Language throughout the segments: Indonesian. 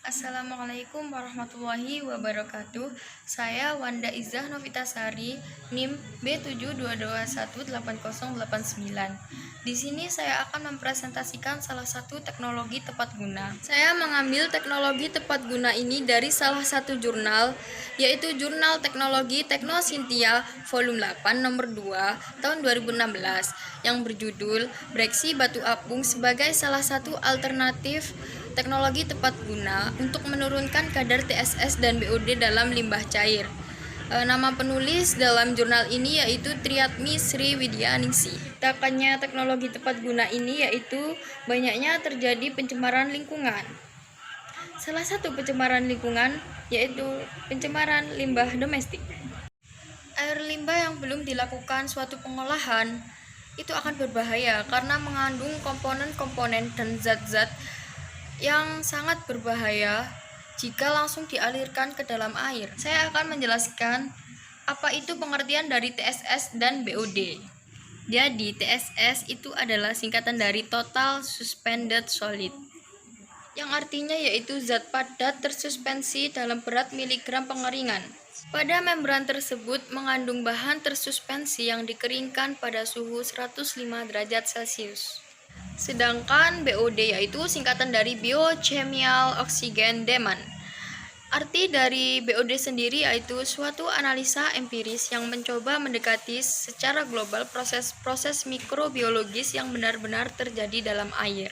Assalamualaikum warahmatullahi wabarakatuh. Saya Wanda Izzah Novitasari, NIM B722180809. Di sini saya akan mempresentasikan salah satu teknologi tepat guna. Saya mengambil teknologi tepat guna ini dari salah satu jurnal, yaitu Jurnal Teknologi Teknosintia Volume 8 nomor 2 tahun 2016 yang berjudul Breksi Batu Apung sebagai salah satu alternatif teknologi tepat guna untuk menurunkan kadar TSS dan BOD dalam limbah cair. Nama penulis dalam jurnal ini yaitu Triatmi Sri Widyaningsih. Takannya teknologi tepat guna ini yaitu banyaknya terjadi pencemaran lingkungan. Salah satu pencemaran lingkungan yaitu pencemaran limbah domestik. Air limbah yang belum dilakukan suatu pengolahan itu akan berbahaya karena mengandung komponen-komponen dan zat-zat yang sangat berbahaya jika langsung dialirkan ke dalam air. Saya akan menjelaskan apa itu pengertian dari TSS dan BOD. Jadi, TSS itu adalah singkatan dari Total Suspended Solid, yang artinya yaitu zat padat tersuspensi dalam berat miligram pengeringan. Pada membran tersebut mengandung bahan tersuspensi yang dikeringkan pada suhu 105 derajat Celcius. Sedangkan BOD yaitu singkatan dari Biochemical Oxygen Demand. Arti dari BOD sendiri yaitu suatu analisa empiris yang mencoba mendekati secara global proses-proses mikrobiologis yang benar-benar terjadi dalam air.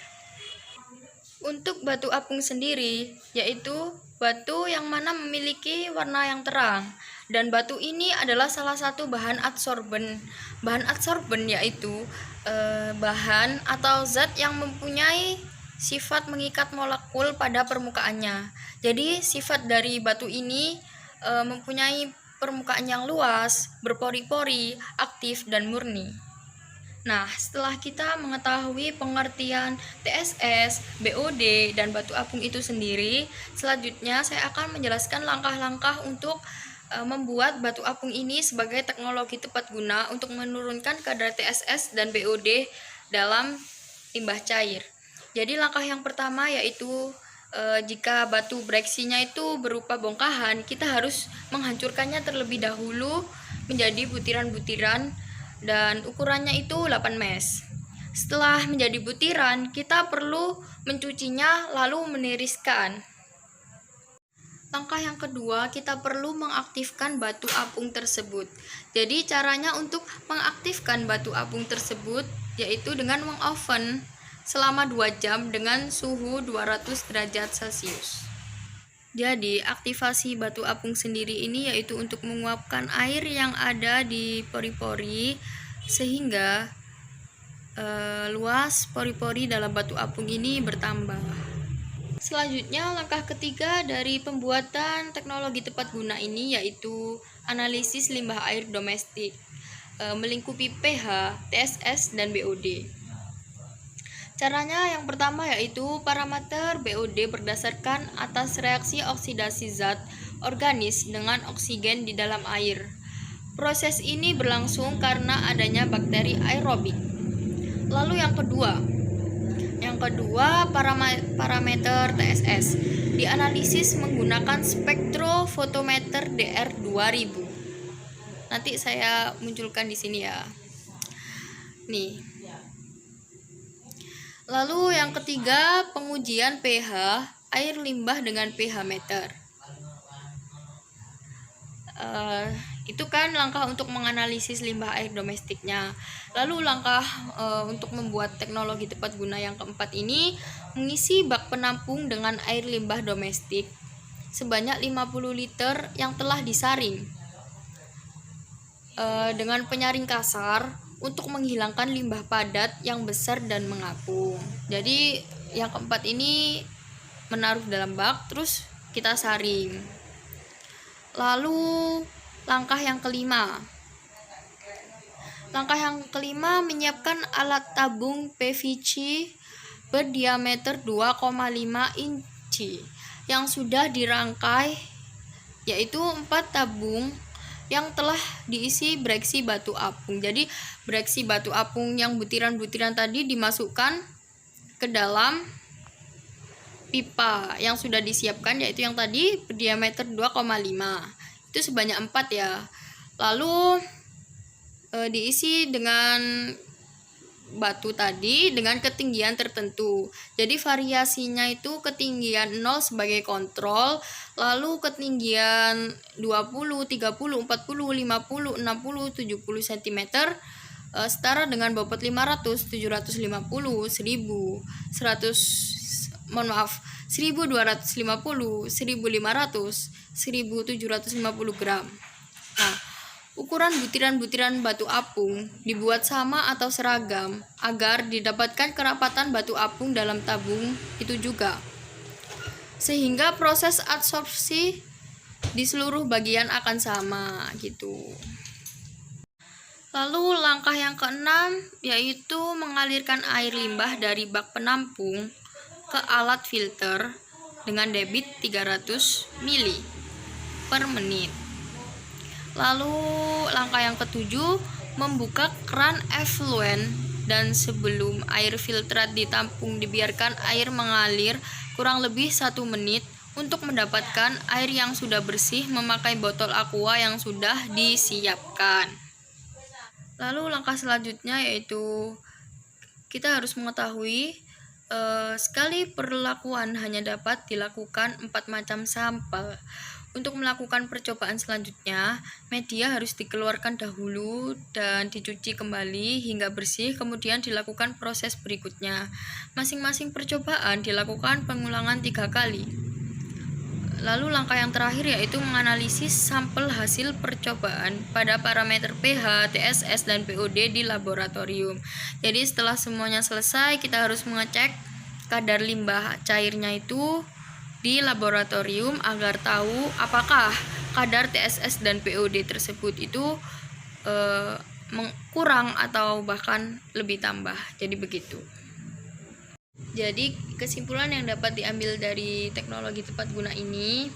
Untuk batu apung sendiri, yaitu batu yang mana memiliki warna yang terang, dan batu ini adalah salah satu bahan adsorben. Bahan adsorben yaitu bahan atau zat yang mempunyai sifat mengikat molekul pada permukaannya. Jadi sifat dari batu ini mempunyai permukaan yang luas, berpori-pori, aktif, dan murni. Nah, setelah kita mengetahui pengertian TSS, BOD, dan batu apung itu sendiri, selanjutnya saya akan menjelaskan langkah-langkah untuk membuat batu apung ini sebagai teknologi tepat guna untuk menurunkan kadar TSS dan BOD dalam limbah cair. Jadi langkah yang pertama yaitu jika batu breksinya itu berupa bongkahan, kita harus menghancurkannya terlebih dahulu menjadi butiran-butiran dan ukurannya itu 8 mes. Setelah menjadi butiran, kita perlu mencucinya lalu meniriskan. Langkah yang kedua, kita perlu mengaktifkan batu apung tersebut. Jadi caranya untuk mengaktifkan batu apung tersebut yaitu dengan mengoven selama 2 jam dengan suhu 200 derajat Celcius. Jadi aktivasi batu apung sendiri ini yaitu untuk menguapkan air yang ada di pori-pori sehingga luas pori-pori dalam batu apung ini bertambah. Selanjutnya, langkah ketiga dari pembuatan teknologi tepat guna ini yaitu analisis limbah air domestik, melingkupi pH, TSS, dan BOD. Caranya yang pertama yaitu parameter BOD berdasarkan atas reaksi oksidasi zat organis dengan oksigen di dalam air. Proses ini berlangsung karena adanya bakteri aerobik. Lalu yang kedua parameter TSS dianalisis menggunakan spektrofotometer DR2000. Nanti saya munculkan di sini ya. Nih. Lalu yang ketiga, pengujian pH air limbah dengan pH meter. Itu kan langkah untuk menganalisis limbah air domestiknya. Lalu langkah untuk membuat teknologi tepat guna yang keempat ini, mengisi bak penampung dengan air limbah domestik sebanyak 50 liter yang telah disaring dengan penyaring kasar untuk menghilangkan limbah padat yang besar dan mengapung. Jadi yang keempat ini menaruh dalam bak terus kita saring. Lalu langkah yang kelima menyiapkan alat tabung PVC berdiameter 2,5 inci yang sudah dirangkai, yaitu 4 tabung yang telah diisi breksi batu apung. Jadi breksi batu apung yang butiran-butiran tadi dimasukkan ke dalam pipa yang sudah disiapkan, yaitu yang tadi berdiameter 2,5. Itu sebanyak 4 ya. Lalu diisi dengan batu tadi dengan ketinggian tertentu. Jadi variasinya itu ketinggian 0 sebagai kontrol, lalu ketinggian 20, 30, 40, 50, 60, 70 cm setara dengan bobot 500, 750, 1000, 1250, 1500, 1750 gram. Nah, ukuran butiran-butiran batu apung dibuat sama atau seragam agar didapatkan kerapatan batu apung dalam tabung itu juga, sehingga proses adsorpsi di seluruh bagian akan sama gitu. Lalu langkah yang keenam yaitu mengalirkan air limbah dari bak penampung ke alat filter dengan debit 300 ml per menit. Lalu langkah yang ketujuh, membuka keran effluent dan sebelum air filtrat ditampung dibiarkan air mengalir kurang lebih 1 menit untuk mendapatkan air yang sudah bersih memakai botol aqua yang sudah disiapkan. Lalu langkah selanjutnya yaitu kita harus mengetahui sekali perlakuan hanya dapat dilakukan 4 macam sampel. Untuk melakukan percobaan selanjutnya, media harus dikeluarkan dahulu dan dicuci kembali hingga bersih, kemudian dilakukan proses berikutnya. Masing-masing percobaan dilakukan pengulangan 3 kali. Lalu langkah yang terakhir yaitu menganalisis sampel hasil percobaan pada parameter pH, TSS, dan POD di laboratorium. Jadi setelah semuanya selesai, kita harus mengecek kadar limbah cairnya itu di laboratorium agar tahu apakah kadar TSS dan POD tersebut itu kurang atau bahkan lebih tambah. Jadi begitu. Jadi kesimpulan yang dapat diambil dari teknologi tepat guna ini,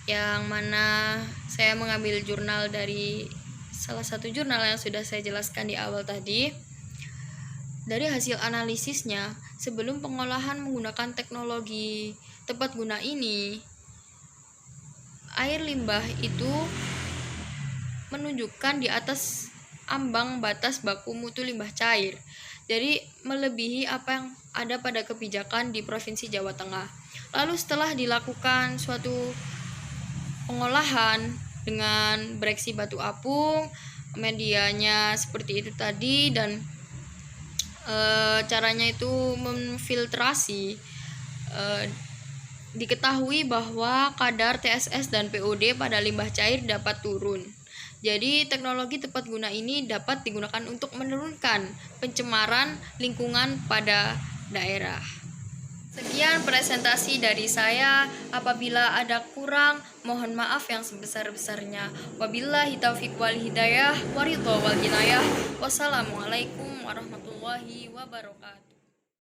yang mana saya mengambil jurnal dari salah satu jurnal yang sudah saya jelaskan di awal tadi. Dari hasil analisisnya, sebelum pengolahan menggunakan teknologi tepat guna ini, air limbah itu menunjukkan di atas ambang batas baku mutu limbah cair. Jadi melebihi apa yang ada pada kebijakan di Provinsi Jawa Tengah. Lalu setelah dilakukan suatu pengolahan dengan bereksi batu apung, medianya seperti itu tadi, dan caranya itu memfiltrasi, diketahui bahwa kadar TSS dan POD pada limbah cair dapat turun. Jadi teknologi tepat guna ini dapat digunakan untuk menurunkan pencemaran lingkungan pada daerah. Sekian presentasi dari saya. Apabila ada kurang, mohon maaf yang sebesar-besarnya. Wabillahi taufiq wal hidayah, waridho wal hinayah. Wassalamualaikum warahmatullahi wabarakatuh.